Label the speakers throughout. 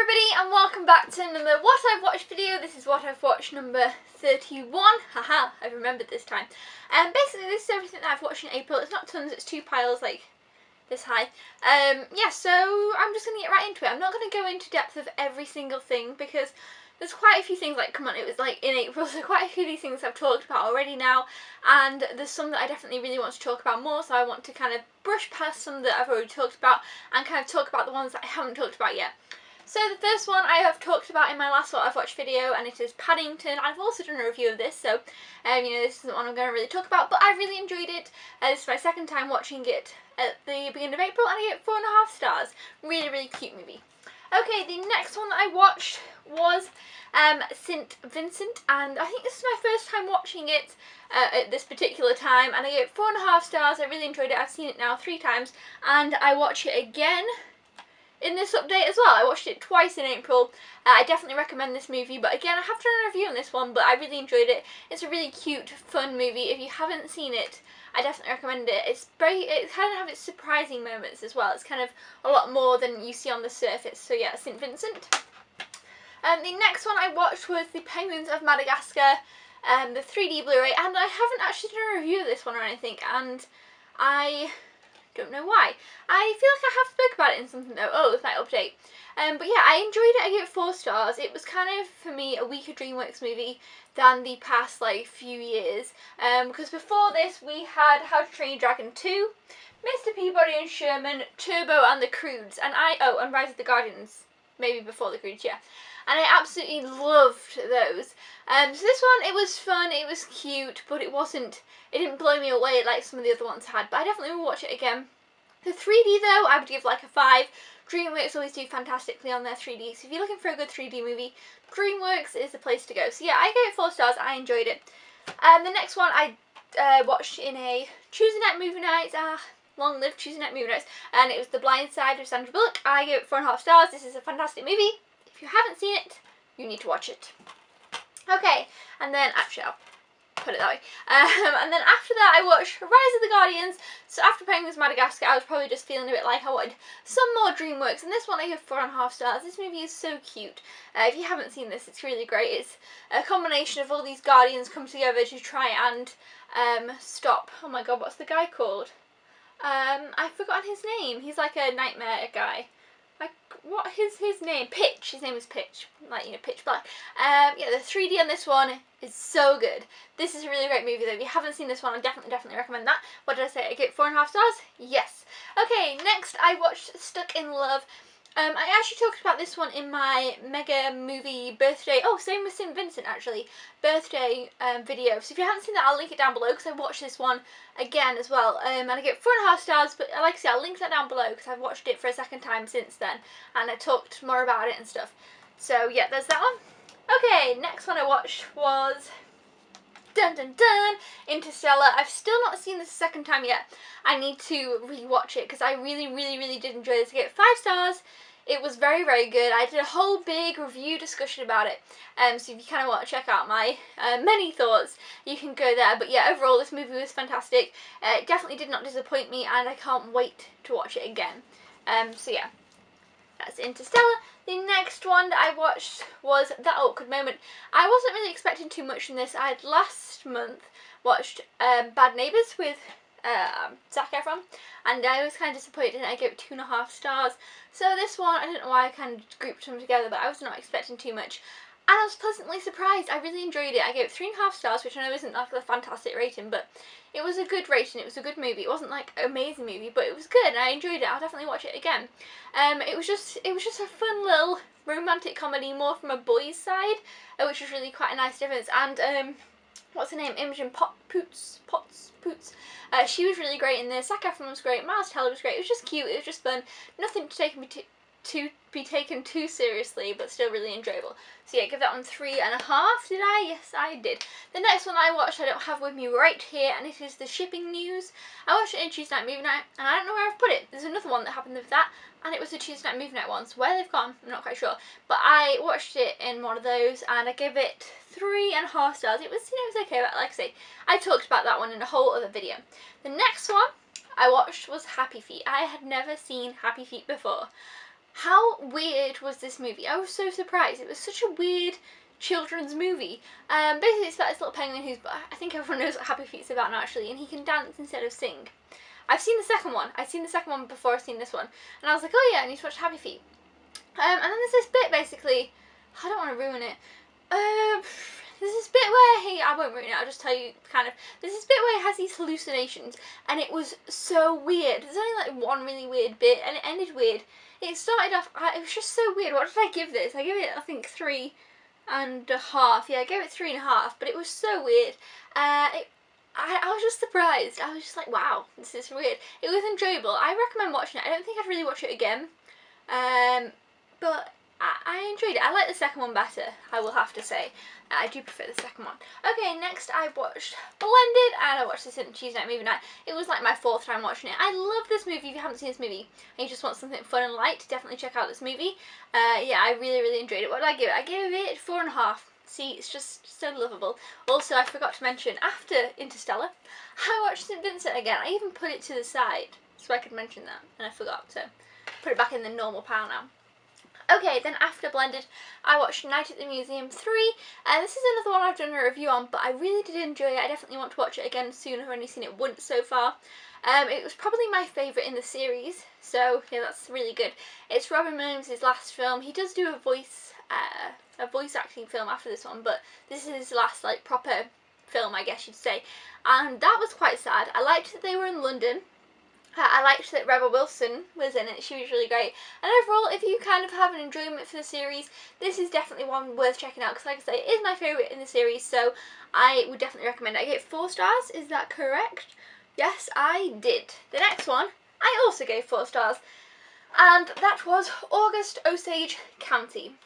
Speaker 1: everybody, and welcome back to another What I've Watched video. This is What I've Watched number 31. Haha, I've remembered this time. And basically this is everything that I've watched in April. It's not tons, it's two piles like this high. Yeah, so I'm just going to get right into it. I'm not going to go into depth of every single thing because there's quite a few things, like, come on, it was like in April, so quite a few of these things I've talked about already now, and there's some that I definitely really want to talk about more, so I want to kind of brush past some that I've already talked about and kind of talk about the ones that I haven't talked about yet. So the first one I have talked about in my last What I've Watched video, and it is Paddington. I've also done a review of this, so you know, this isn't one I'm going to really talk about, but I really enjoyed it. This is my second time watching it at the beginning of April, and I gave it 4.5 stars. Really, really cute movie. Okay, the next one that I watched was St. Vincent, and I think this is my first time watching it at this particular time, and I gave it 4.5 stars. I really enjoyed it. I've seen it now 3 times, and I watch it again in this update as well. I watched it twice in April. I definitely recommend this movie, but again, I have done a review on this one, but I really enjoyed it. It's a really cute, fun movie. If you haven't seen it, I definitely recommend it. It kind of has its surprising moments as well. It's kind of a lot more than you see on the surface. So yeah, St. Vincent. The next one I watched was The Penguins of Madagascar, the 3D Blu-ray, and I haven't actually done a review of this one or anything, and I don't know why. I feel like I have spoke about it in something though. Oh, it's my update. But yeah, I enjoyed it. I gave it 4 stars. It was kind of, for me, a weaker DreamWorks movie than the past like few years. Because before this we had How to Train Your Dragon 2, Mr. Peabody and Sherman, Turbo and the Croods, and and Rise of the Guardians, maybe before the Croods, yeah. And I absolutely loved those. So this one, it was fun, it was cute, but it didn't blow me away like some of the other ones had. But I definitely will watch it again. The 3D though, I would give like a 5. DreamWorks always do fantastically on their 3D, so if you're looking for a good 3D movie, DreamWorks is the place to go. So yeah, I gave it 4 stars, I enjoyed it. The next one I watched in a Tuesday night movie night, long live Tuesday night movie nights, and it was The Blind Side with Sandra Bullock. I gave it 4.5 stars. This is a fantastic movie. If you haven't seen it, you need to watch it. Okay, and then, actually I'll put it that way. And then after that I watched Rise of the Guardians. So after Penguins of Madagascar, I was probably just feeling a bit like I wanted some more DreamWorks, and this one I give 4.5 stars. This movie is so cute. If you haven't seen this, it's really great. It's a combination of all these Guardians come together to try and stop, oh my god, what's the guy called? I've forgotten his name. He's like a nightmare guy. Like, what is his name? Pitch. His name is Pitch. Like, you know, Pitch Black. Yeah, the 3D on this one is so good. This is a really great movie though. If you haven't seen this one, I definitely recommend that. What did I say? I gave it 4.5 stars? Yes. Okay, next I watched Stuck in Love. I actually talked about this one in my mega movie birthday, same with St. Vincent actually, birthday video. So if you haven't seen that, I'll link it down below because I watched this one again as well. And I get 4.5 stars, but like I said, I'll link that down below because I've watched it for a second time since then, and I talked more about it and stuff. So yeah, there's that one. Okay, next one I watched was dun dun dun, Interstellar. I've still not seen this a second time yet. I need to rewatch it because I really did enjoy this. I gave it 5 stars. It was very good. I did a whole big review discussion about it. So if you kind of want to check out my many thoughts, you can go there. But yeah, overall this movie was fantastic. It definitely did not disappoint me, and I can't wait to watch it again. So yeah, that's Interstellar. The next one that I watched was That Awkward Moment. I wasn't really expecting too much from this. I had last month watched Bad Neighbours with Zac Efron, and I was kind of disappointed, and I gave it 2.5 stars. So this one, I don't know why I kind of grouped them together, but I was not expecting too much, and I was pleasantly surprised. I really enjoyed it. I gave it 3.5 stars, which I know isn't like a fantastic rating, but it was a good rating. It was a good movie. It wasn't like an amazing movie, but it was good, and I enjoyed it. I'll definitely watch it again. It was just a fun little romantic comedy, more from a boy's side, which was really quite a nice difference. And what's her name? Imogen Poots. She was really great in this. Zac Efron was great. Miles Teller was great. It was just cute. It was just fun. Nothing to be taken too seriously, but still really enjoyable. So yeah, give that one 3.5. Did I? Yes, I did. The next one I watched I don't have with me right here, and it is The Shipping News. I watched it in Tuesday night movie night, and I don't know where I've put it. There's another one that happened with that, and it was a Tuesday night movie night one. So where they've gone, I'm not quite sure. But I watched it in one of those, and I gave it 3.5 stars. It was, it was okay, but like I say, I talked about that one in a whole other video. The next one I watched was Happy Feet. I had never seen Happy Feet before. How weird was this movie? I was so surprised. It was such a weird children's movie. Basically it's about this little penguin who's, I think everyone knows what Happy Feet's about now actually, and he can dance instead of sing. I've seen the second one. I've seen the second one before I've seen this one. And I was like, oh yeah, I need to watch Happy Feet. And then there's this bit basically, I don't want to ruin it. There's this bit where I won't ruin it, I'll just tell you kind of, there's this bit where he has these hallucinations and it was so weird. There's only like one really weird bit and it ended weird. It started off, it was just so weird. What did I give this? I gave it, I think, 3.5. Yeah, I gave it 3.5, but it was so weird. I was just surprised. I was just like, wow, this is weird. It was enjoyable. I recommend watching it. I don't think I'd really watch it again. But I enjoyed it. I like the second one better, I will have to say. I do prefer the second one. Okay, next I watched Blended, and I watched this in Tuesday night movie night. It was like my 4th time watching it. I love this movie. If you haven't seen this movie and you just want something fun and light, definitely check out this movie. Yeah, I really enjoyed it. What did I give it? I gave it 4.5. See, it's just so lovable. Also, I forgot to mention, after Interstellar, I watched St. Vincent again. I even put it to the side so I could mention that, and I forgot, so put it back in the normal pile now. Okay, then after Blended, I watched Night at the Museum 3, and this is another one I've done a review on, but I really did enjoy it. I definitely want to watch it again soon. I've only seen it once so far. It was probably my favourite in the series, so yeah, that's really good. It's Robin Williams' last film. He does do a voice acting film after this one, but this is his last like proper film, I guess you'd say, and that was quite sad. I liked that they were in London. I liked that Rebel Wilson was in it. She was really great. And overall, if you kind of have an enjoyment for the series, this is definitely one worth checking out, because like I say, it is my favourite in the series, so I would definitely recommend it. I gave it 4 stars, is that correct? Yes, I did. The next one, I also gave 4 stars, and that was August, Osage County.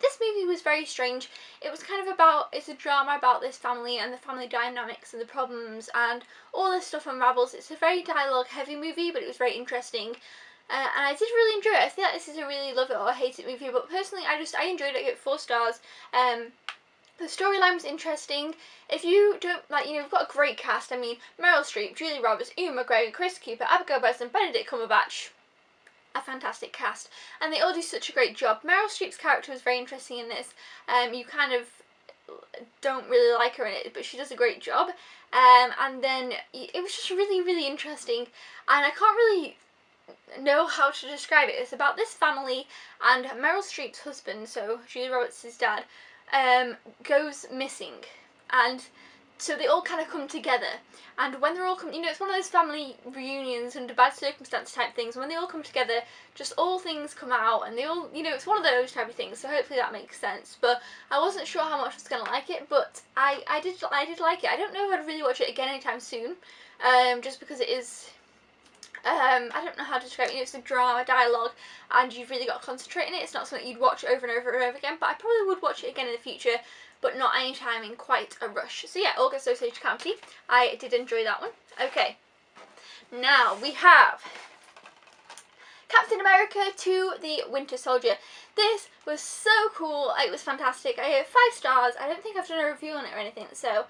Speaker 1: This movie was very strange. It was kind of about, it's a drama about this family and the family dynamics and the problems and all this stuff unravels. It's a very dialogue heavy movie, but it was very interesting. And I did really enjoy it. I feel like this is a really love it or hate it movie, but personally I enjoyed it. I gave it 4 stars. The storyline was interesting. If you don't, like, you know, we've got a great cast. I mean, Meryl Streep, Julie Roberts, Ewan McGregor, Chris Cooper, Abigail Breslin, Benedict Cumberbatch. A fantastic cast, and they all do such a great job. Meryl Streep's character was very interesting in this. You kind of don't really like her in it, but she does a great job. And then it was just really interesting, and I can't really know how to describe it. It's about this family, and Meryl Streep's husband, so Julie Roberts' dad, goes missing, and so they all kind of come together, and when they're all you know, it's one of those family reunions under bad circumstance type things. When they all come together, just all things come out, and they all, you know, it's one of those type of things, so hopefully that makes sense. But I wasn't sure how much I was going to like it, but I did like it. I don't know if I'd really watch it again anytime soon, just because it is, I don't know how to describe it. You know, it's a drama, dialogue, and you've really got to concentrate in it. It's not something you'd watch over and over and over again, but I probably would watch it again in the future, but not any time in quite a rush. So yeah, August, Osage County. I did enjoy that one. Okay, now we have Captain America 2: The Winter Soldier. This was so cool. It was fantastic. I gave 5 stars. I don't think I've done a review on it or anything, so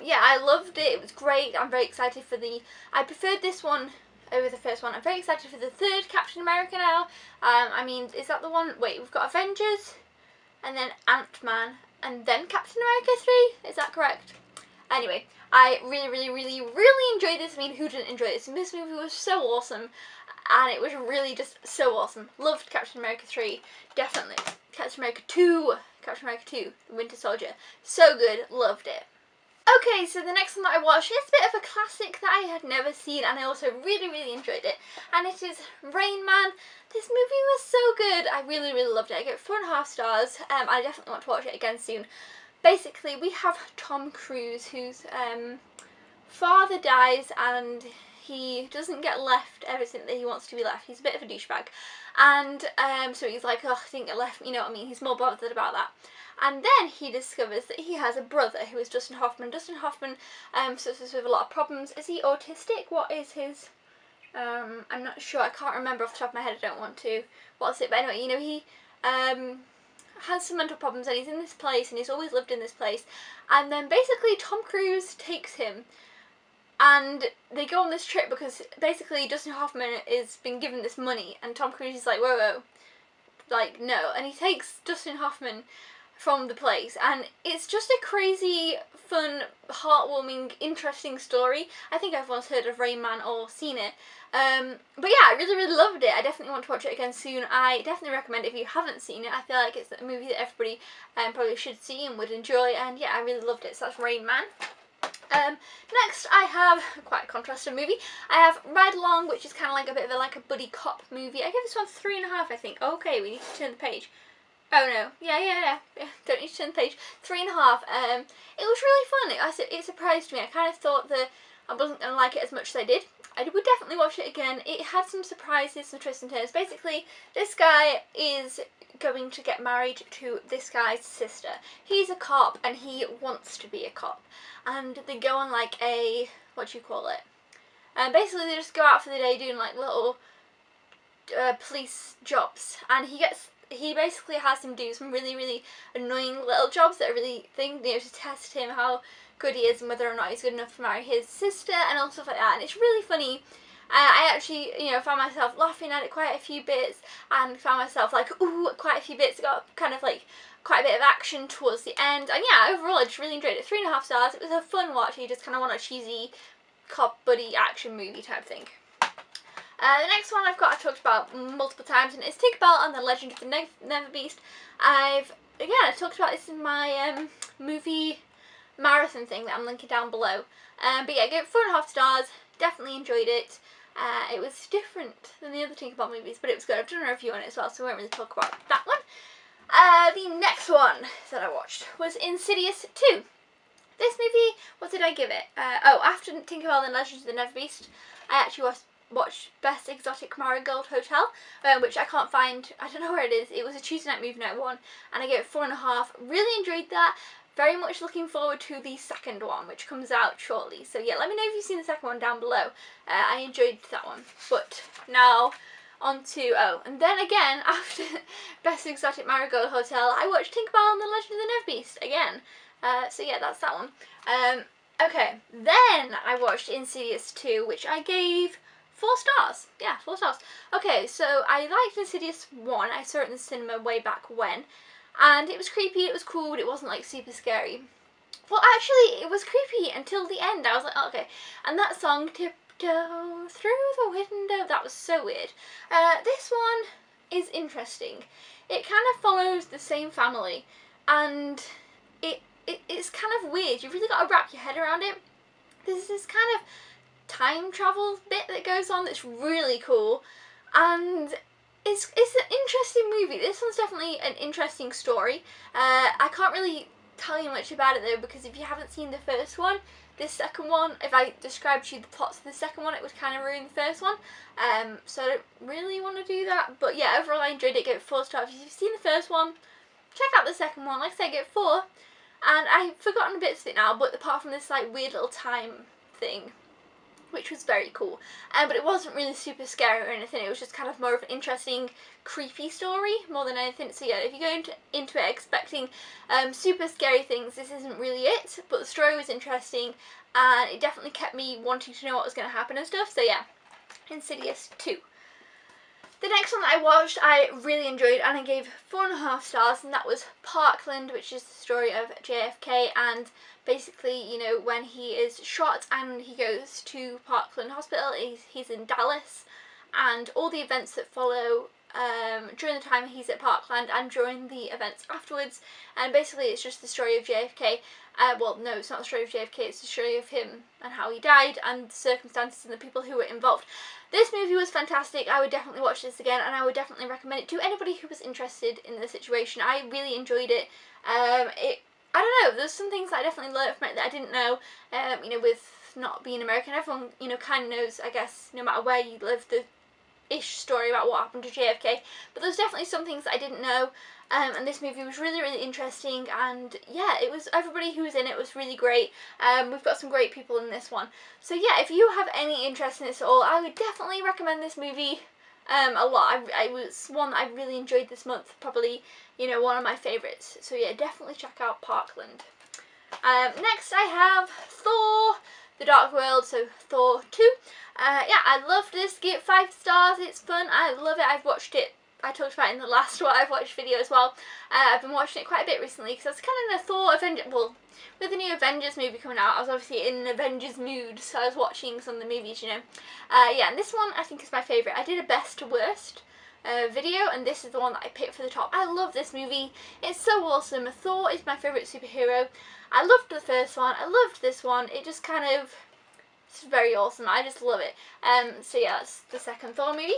Speaker 1: yeah, I loved it. It was great. I'm very excited for I preferred this one over the first one. I'm very excited for the 3rd Captain America now. I mean, is that the one? Wait, we've got Avengers, and then Ant-Man, and then Captain America 3? Is that correct? Anyway, I really enjoyed this. I mean, who didn't enjoy this? And this movie was so awesome, and it was really just so awesome. Loved Captain America 3, definitely. Captain America 2, The Winter Soldier. So good, loved it. Okay, so the next one that I watched is a bit of a classic that I had never seen, and I also really enjoyed it, and it is Rain Man. This movie was so good. I really loved it. I gave it 4.5 stars. I definitely want to watch it again soon. Basically, we have Tom Cruise, whose father dies, and he doesn't get left everything that he wants to be left. He's a bit of a douchebag, and so he's like, oh, I didn't get left, you know what I mean? He's more bothered about that. And then he discovers that he has a brother who is Dustin Hoffman. Dustin Hoffman suffers with a lot of problems. Is he autistic? What is his... I'm not sure. I can't remember off the top of my head. I don't want to. What's it? But anyway, you know, he has some mental problems, and he's in this place, and he's always lived in this place. And then basically Tom Cruise takes him and they go on this trip because basically Dustin Hoffman is being given this money, and Tom Cruise is like, whoa, whoa, like, no. And he takes Dustin Hoffman from the place, and it's just a crazy, fun, heartwarming, interesting story. I think everyone's heard of Rain Man or seen it. But yeah, I really, really loved it. I definitely want to watch it again soon. I definitely recommend it if you haven't seen it. I feel like it's a movie that everybody probably should see and would enjoy, and yeah, I really loved it. So that's Rain Man. Next I have quite a contrasted movie. I have Ride Along, which is kind of like a bit of a buddy cop movie. I give this one 3.5, I think. Okay, we need to turn the page. Oh no, yeah, don't need to turn the page. 3.5. It was really fun. It surprised me. I kind of thought that I wasn't going to like it as much as I did. I would definitely watch it again. It had some surprises, some twists and turns. Basically, this guy is going to get married to this guy's sister. He's a cop and he wants to be a cop. And they go on like a, what do you call it? Basically they just go out for the day doing like little police jobs. And he basically has him do some really, really annoying little jobs that are really to test him how good he is and whether or not he's good enough to marry his sister and all stuff like that. And it's really funny. I actually, found myself laughing at it quite a few bits, and found myself like, ooh, quite a few bits. It got kind of like quite a bit of action towards the end. And yeah, overall I just really enjoyed it. 3.5 stars. It was a fun watch. You just kind of want a cheesy cop buddy action movie type thing. The next one I've talked about multiple times, and it's Tinkerbell and the Legend of the Neverbeast. I talked about this in my movie marathon thing that I'm linking down below. But yeah, I gave it 4.5 stars. Definitely enjoyed it. It was different than the other Tinkerbell movies, but it was good. I've done a review on it as well, so I won't really talk about that one. The next one that I watched was Insidious II. This movie, what did I give it? After Tinkerbell and the Legend of the Neverbeast, I actually watched Best Exotic Marigold Hotel, which I can't find. I don't know where it is. It was a Tuesday night movie night one, and I gave it 4.5. Really enjoyed that. Very much looking forward to the second one, which comes out shortly. So yeah, let me know if you've seen the second one down below. I enjoyed that one. But now on to, and then again, after Best Exotic Marigold Hotel, I watched Tinkerbell and the Legend of the Neverbeast again. So yeah, that's that one. Okay, then I watched Insidious 2, which I gave 4 stars. Yeah, 4 stars. Okay, so I liked Insidious 1. I saw it in the cinema way back when. And it was creepy, it was cool, but it wasn't like super scary. Well, actually, it was creepy until the end. I was like, oh, okay. And that song, Tiptoe Through the Window, that was so weird. This one is interesting. It kind of follows the same family, and it's kind of weird. You've really got to wrap your head around it. There's this kind of time travel bit that goes on that's really cool, and it's an interesting movie. This one's definitely an interesting story. I can't really tell you much about it though, because if you haven't seen the first one, this second one, if I described to you the plots of the second one, it would kind of ruin the first one. So I don't really want to do that. But yeah, overall I enjoyed it. Gave it 4 stars. If you've seen the first one, check out the second one. Like I said, I gave it 4. And I've forgotten bits of it now, but apart from this like weird little time thing, which was very cool. But it wasn't really super scary or anything. It was just kind of more of an interesting, creepy story more than anything. So yeah, if you go into it expecting super scary things, this isn't really it. But the story was interesting, and it definitely kept me wanting to know what was going to happen and stuff. So yeah, Insidious 2. The next one that I watched, I really enjoyed, and I gave 4.5 stars, and that was Parkland, which is the story of JFK, and basically, when he is shot and he goes to Parkland Hospital, he's in Dallas, and all the events that follow during the time he's at Parkland and during the events afterwards. And basically it's just the story of JFK. Well, no, it's not the story of JFK, it's the story of him and how he died and the circumstances and the people who were involved. This movie was fantastic. I would definitely watch this again, and I would definitely recommend it to anybody who was interested in the situation. I really enjoyed it. I don't know, there's some things that I definitely learned from it that I didn't know, with not being American. Everyone, kind of knows, I guess, no matter where you live, the ish story about what happened to JFK, but there's definitely some things that I didn't know, and this movie was really, really interesting, and yeah, everybody who was in it was really great. We've got some great people in this one, so yeah, if you have any interest in this at all, I would definitely recommend this movie a lot. It was one that I really enjoyed this month, probably, one of my favourites, so yeah, definitely check out Parkland. Next I have Thor. the Dark World, so Thor 2. Yeah, I loved this. Give it 5 stars. It's fun. I love it. I've watched it. I talked about it in the last What I've Watched video as well. I've been watching it quite a bit recently because I was kind of in a Thor Avengers, well, with the new Avengers movie coming out, I was obviously in an Avengers mood, so I was watching some of the movies, you know. Yeah, and this one I think is my favourite. I did a best to worst video, and this is the one that I picked for the top. I love this movie. It's so awesome. Thor is my favourite superhero. I loved the first one. I loved this one. It just kind of, it's very awesome. I just love it. So yeah, that's the second Thor movie.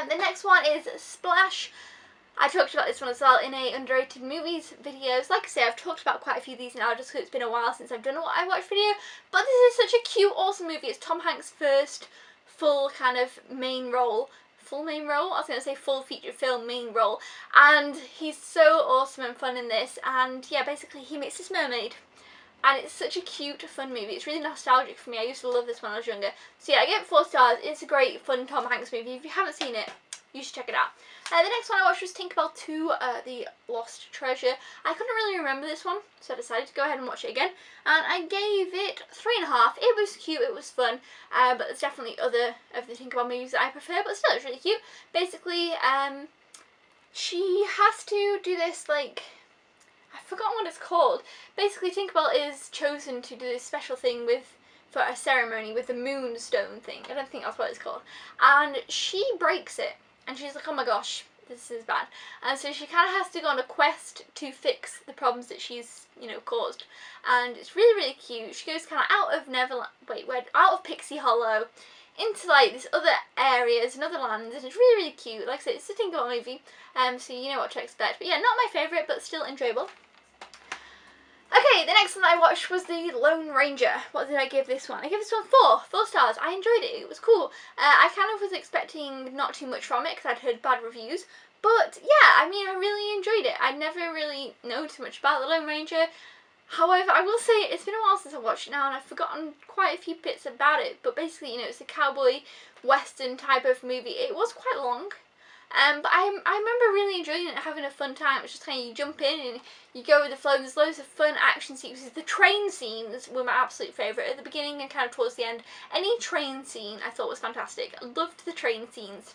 Speaker 1: The next one is Splash. I talked about this one as well in a underrated movies videos. Like I say, I've talked about quite a few of these now just because it's been a while since I've done a What I Watched video. But this is such a cute, awesome movie. It's Tom Hanks' first full kind of main role. Full main role? I was going to say full feature film main role. And he's so awesome and fun in this. And yeah, basically he meets this mermaid. And it's such a cute, fun movie. It's really nostalgic for me. I used to love this when I was younger. So yeah, I give it 4 stars. It's a great, fun Tom Hanks movie. If you haven't seen it, you should check it out. The next one I watched was Tinkerbell 2, The Lost Treasure. I couldn't really remember this one, so I decided to go ahead and watch it again. And I gave it 3.5. It was cute, it was fun, but there's definitely other of the Tinkerbell movies that I prefer, but still, it's really cute. Basically, she has to do this, like, I've forgotten what it's called. Basically, Tinkerbell is chosen to do this special thing for a ceremony with the moonstone thing. I don't think that's what it's called. And she breaks it. And she's like, oh my gosh, this is bad. And so she kind of has to go on a quest to fix the problems that she's, you know, caused. And it's really, really cute. She goes kind of out of out of Pixie Hollow into like these other areas and other lands. And it's really, really cute. Like I said, it's a Tinkerbell movie, so you know what to expect. But yeah, not my favourite, but still enjoyable. Okay, the next one I watched was The Lone Ranger. What did I give this one? I gave this one 4 stars. I enjoyed it. It was cool. I kind of was expecting not too much from it because I'd heard bad reviews. But yeah, I mean, I really enjoyed it. I never really know too much about The Lone Ranger. However, I will say it's been a while since I watched it now and I've forgotten quite a few bits about it. But basically, you know, it's a cowboy western type of movie. It was quite long. But I remember really enjoying it, having a fun time. It's just kind of, you jump in and you go with the flow. There's loads of fun action sequences. The train scenes were my absolute favourite at the beginning and kind of towards the end. Any train scene I thought was fantastic. I loved the train scenes.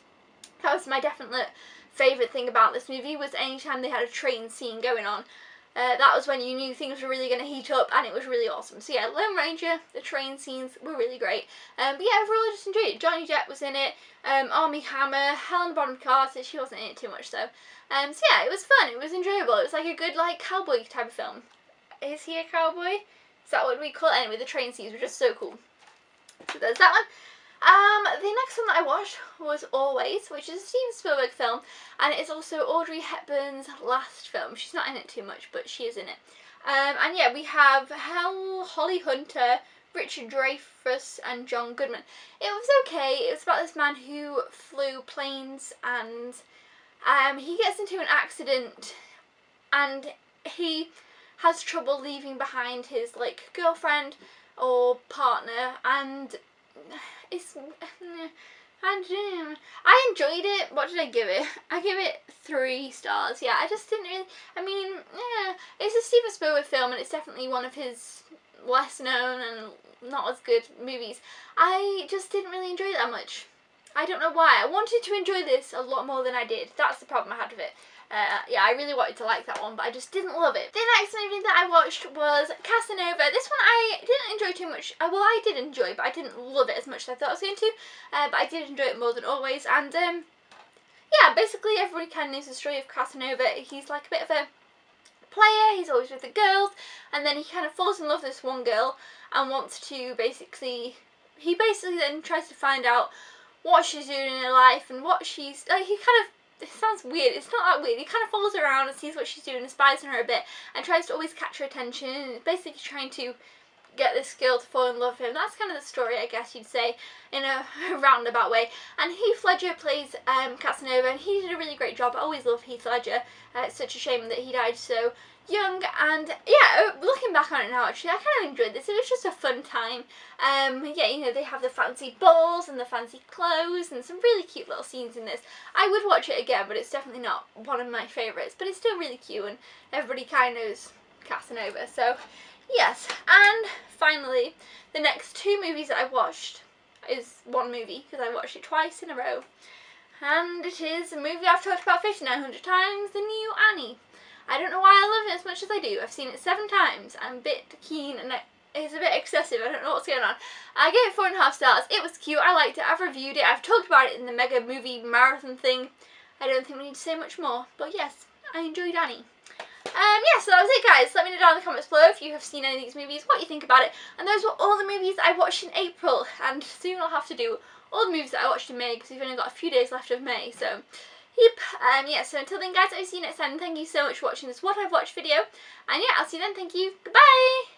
Speaker 1: That was my definite favourite thing about this movie, was anytime they had a train scene going on. That was when you knew things were really going to heat up, and it was really awesome. So yeah, Lone Ranger, the train scenes were really great. But yeah, overall I just enjoyed it. Johnny Depp was in it, Armie Hammer, Helen Bonham Carter, she wasn't in it too much though. So yeah, it was fun, it was enjoyable. It was like a good like cowboy type of film. Is he a cowboy? Is that what we call it? Anyway, the train scenes were just so cool. So there's that one. The next one that I watched was Always, which is a Steven Spielberg film, and it is also Audrey Hepburn's last film. She's not in it too much, but she is in it. And yeah, we have Holly Hunter, Richard Dreyfuss, and John Goodman. It was okay. It was about this man who flew planes, and he gets into an accident, and he has trouble leaving behind his like girlfriend or partner, and I enjoyed it. What did I give it? I give it 3 stars. Yeah, I just didn't really, I mean, yeah, it's a Steven Spielberg film and it's definitely one of his less known and not as good movies. I just didn't really enjoy it that much. I don't know why. I wanted to enjoy this a lot more than I did. That's the problem I had with it. Yeah, I really wanted to like that one, but I just didn't love it. The next movie that I watched was Casanova. This one I didn't enjoy too much. Well, I did enjoy, but I didn't love it as much as I thought I was going to. But I did enjoy it more than Always. And yeah, basically everybody kind of knows the story of Casanova. He's like a bit of a player. He's always with the girls, and then he kind of falls in love with this one girl and wants to basically. He basically then tries to find out what she's doing in her life and what she's like. He kind of. It sounds weird, it's not that weird. He kind of follows her around and sees what she's doing and spies on her a bit and tries to always catch her attention and basically trying to get this girl to fall in love with him. That's kind of the story, I guess you'd say, in a roundabout way. And Heath Ledger plays Casanova, and he did a really great job. I always love Heath Ledger. It's such a shame that he died so young, and yeah, looking back on it now, actually, I kind of enjoyed this. It was just a fun time. Yeah, you know, they have the fancy balls and the fancy clothes and some really cute little scenes in this. I would watch it again, but it's definitely not one of my favourites, but it's still really cute, and everybody kind of knows Casanova, so Yes, and finally, the next 2 movies that I watched is one movie, because I watched it twice in a row. And it is a movie I've talked about 5,900 times, The New Annie. I don't know why I love it as much as I do. I've seen it 7 times. I'm a bit keen and it's a bit excessive. I don't know what's going on. I gave it 4.5 stars. It was cute. I liked it. I've reviewed it. I've talked about it in the mega movie marathon thing. I don't think we need to say much more. But yes, I enjoyed Annie. Yeah, so that was it, guys. Let me know down in the comments below if you have seen any of these movies, what you think about it. And those were all the movies I watched in April. And soon I'll have to do all the movies that I watched in May, because we've only got a few days left of May. So, yep. Yeah, so until then, guys, I'll see you next time. Thank you so much for watching this What I've Watched video. And yeah, I'll see you then. Thank you. Goodbye.